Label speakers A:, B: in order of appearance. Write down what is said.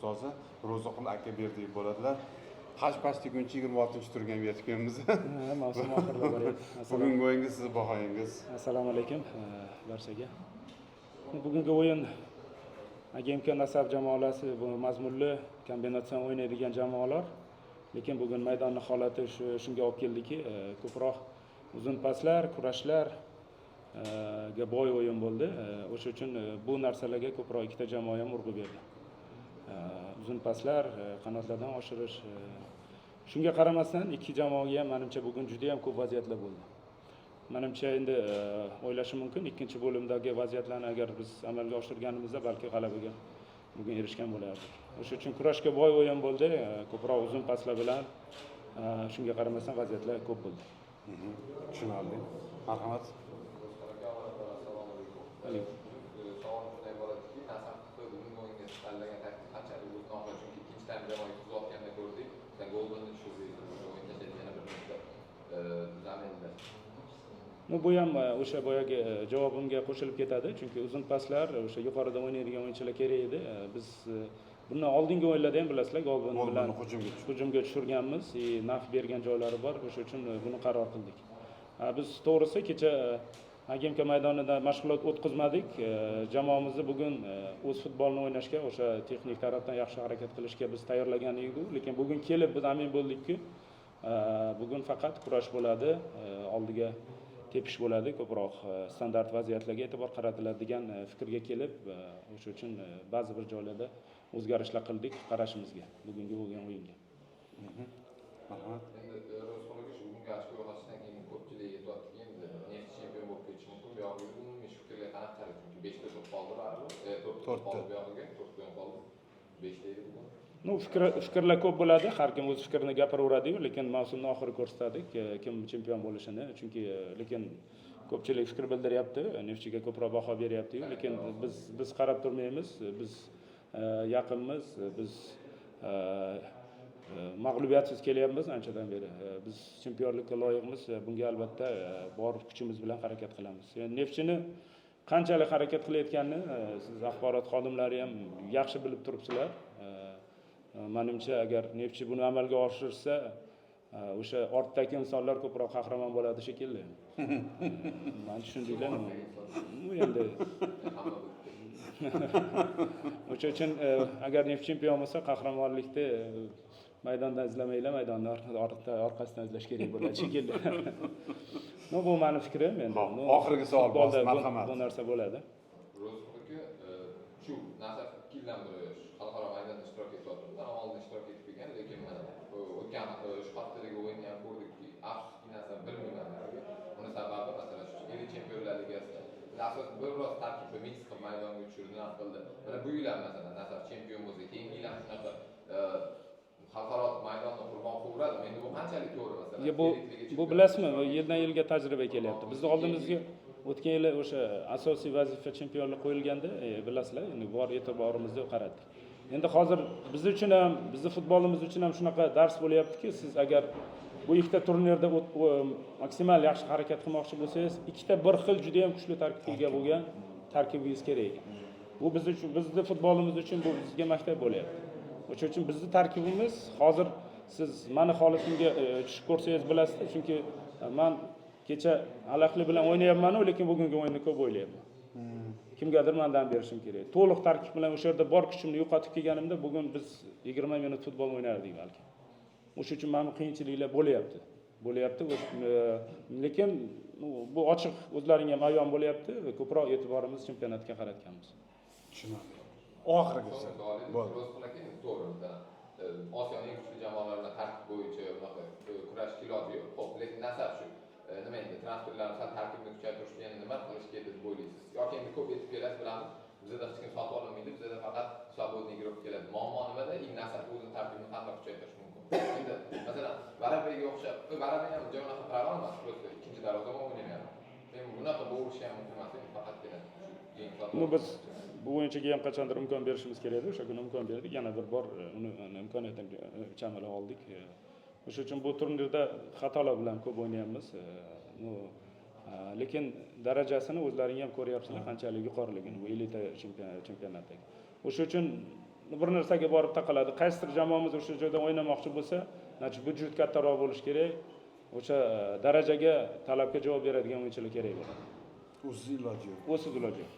A: ustozi Ro'ziqul aka berdik bo'ladilar. Hash deguncha 26 turgan yetib kelamiz.
B: Mavsum oxirida bo'lyapti.
A: Bugungi o'yinga siz bahoyingiz.
B: Assalomu alaykum barchaga. Bugungi o'yin AGMK Nasaf jamoalari bu mazmunli kombinatsion o'ynaydigan jamoalar. Lekin bugun maydonning holati shunga olib keldiki, ko'proq uzun paslar, kurashlar ga boy o'yin bo'ldi. O'sha uchun bu narsalarga ko'proq ikkita jamoa ham urg'u berdi. Uzun paslar, qanotlardan oshirish. Shunga qaramasdan ikki jamoaga ham menimcha bugun juda ham ko'p vaziyatlar bo'ldi. Menimcha endi o'ylashim mumkin, ikkinchi bo'limdagi vaziyatlarni agar biz amalga oshirganimizda balki g'alabaga bugun erishgan bo'lardik. O'sha uchun kurashga boy o'yin bo'ldi, ko'proq uzun paslar bilan. Shunga qaramasdan vaziyatlar ko'p bo'ldi.
A: Tushunarli. Marhamat.
C: Alaykum. Savol shunday bo'ladiki, Nasafni bugun o'yinga tanlagan taktik qanchalik o'zini chunki ikkinchi taym jamoaga uzatganda ko'rdik, sen golni tushirdik, o'yinda yana bir nechta zaminda.
B: Bu ham o'sha boyagi javobimga qo'shilib ketadi, chunki uzun paslar o'sha yuqorida o'ynaydigan o'yinchilar kerak edi. Biz bundan oldingi o'yinlarda ham bilasizlar, gol bilan hujumga tushirganmiz, naf bergan joylari bor, o'sha uchun buni qaror qildik. Biz to'g'risi kecha AGMK maydonida mashg'ulot o'tkazmadik. Jamoamizni bugun o'z futbolini o'ynashga, o'sha texnik tarafdan yaxshi harakat qilishga biz tayyorlagan edik, lekin bugun kelib biz amin bo'ldikki, bugun faqat kurash bo'ladi, oldiga tepish bo'ladi, ko'proq standart vaziyatlarga e'tibor qaratiladigan fikrga kelib, o'sha uchun ba'zi bir joylarda o'zgarishlar qildik qarashimizga, bugungi bo'lgan o'yinga.
A: Marhamat.
C: Endi Ro'zqulga shu bugungi ochko yo'qotishdan keyin ko'pchilik aytyaptiki, endi Neft chempion bo'lib ketishi mumkin. Bu yog'iga umumiy fikrga qarab qarang, chunki 5 ta to'p qoldi baribir. 4 ta qoldi bu yog'iga, 4 ta qoldi. 5 ta edi bugun.
B: Fikrlar ko'p bo'ladi, har kim o'z fikrini gapiraveradi-yu, lekin mavsumning oxiri ko'rsatadi kim chempion bo'lishini. Chunki lekin ko'pchilik fikr bildiryapti, Neftchiga ko'proq baho beryapti-yu, lekin biz qarab turmaymiz. Biz yaqinmiz, biz mag'lubiyatsiz kelyapmiz anchadan beri. Biz chempionlikka loyiqmiz. Bunga albatta bor kuchimiz bilan harakat qilamiz. Neftchini qanchalik harakat qilayotganini siz axborot xodimlari ham yaxshi bilib turibsizlar. Menimcha agar Neftchi buni amalga oshirsa, o'sha ortdagi insonlar ko'proq qahramon bo'ladi shekilli. Men tushundinglar. Bu endi o'sha uchun agar Neft chempion bo'lsa, qahramonlikni maydondan izlamanglar, maydonni orqasidan izlash kerak bo'ladi shekilli. Bu meni fikrim endi.
A: Oxirgi savol bor, marhamat.
B: Bu narsa bo'ladi.
C: Ro'zqulga shu Nasaf 2 yildan beri xalqaro maydonda ishtirok etyapti. Bundan oldin ishtirok etib kelgan, lekin mana o'tgan shu haftadagi o'yinni ham ko'rdikki, afsuski Nasaf bilmayman. Buni sababi masalan shu Milliy Chempionlar Ligasida asosan biroz tarkibni mix qilib maydonga tushirdi, nima qildi. Mana bu yil ham masalan Nasaf chempion bo'lsa, keyingi yil ham shunaqa xalqaro maydonda qurbon qilaveradi. Endi bu qanchalik to'g'ri masalan?
B: Bu bilasizmi, yildan yilga tajriba kelyapti. Bizni oldimizga o'tgan yili o'sha asosiy vazifa chempionlik qo'yilganda, bilasizlar, endi bor e'tiborimizni qaratdik. Endi hozir biz uchun ham, bizning futbolimiz uchun ham shunaqa dars bo'lyaptiki, siz agar bu ikkita turnirda maksimal yaxshi harakat qilmoqchi bo'lsangiz, ikkita bir xil juda ham kuchli tarkibga bo'lgan tarkibingiz kerak. Bu biz uchun, bizning futbolimiz uchun bu bizga maktab bo'lyapti. O'sha uchun bizning tarkibimiz hozir siz meni holatimga tushib ko'rsangiz bilasiz, chunki men kecha Alaqli bilan o'ynayapman, lekin bugungi o'yinni ko'p o'ylayapman. Kimgadir mendan berishim kerak. To'liq tarkib bilan o'sha yerda bor kuchimni yo'qotib kelganimda bugun biz 20 minut futbol o'ynardik balki. O'sha uchun mana qiyinchiliklar bo'lyapti. Lekin bu ochiq o'zlaringga ham ayon bo'lyapti va ko'proq e'tiborimizni chempionatga qaratganmiz.
A: Tushunarli. Oxirgisi.
C: Ro'zqul aka to'g'ri. Osiyoning eng kuchli jamoalari bilan tarkib bo'yicha bunaqa kurashga iloji yo'q. Xo'p, lekin Nasaf shu nima endi transferlarni sal tarkibni kuchaytirishga nima qilish kerak deb o'ylaysiz? Yoki endi ko'p yetib kelasiz bilamiz. Bizda hech kim sotib olmaydi, bizda faqat svobodniy guruh keladi. Muammo nimada? Nasaf o'zining tarkibini qanday kuchaytirish mumkin? Endi masalan, Varabeyga o'xshab, Varabey ham joyini qilib olmas, просто ikkinchi darvozabon o'ynayapti. Men bunaqa bo'lishi ham mumkin emas, faqatgina
B: biz bu o'yinchiga ham qachondir imkon berishimiz kerak edi, o'sha kuni imkon berdik, yana bir bor uni imkoniyatini chamalab oldik. O'sha uchun bu turnirda xatolar bilan ko'p o'ynayapmiz. Lekin darajasini o'zlaring ham ko'ryapsizlar qanchalik yuqoriligini bu elita chempionatdagi. O'sha uchun bir narsaga borib taqaladi. Qaysidir jamoamiz o'sha joyda o'ynamoqchi bo'lsa, значит byudjet kattaroq bo'lishi kerak. O'sha darajaga, talabga javob beradigan o'yinchilar kerak bo'ladi.
A: Usiz iloji yo'q.
B: O'siz iloji yo'q.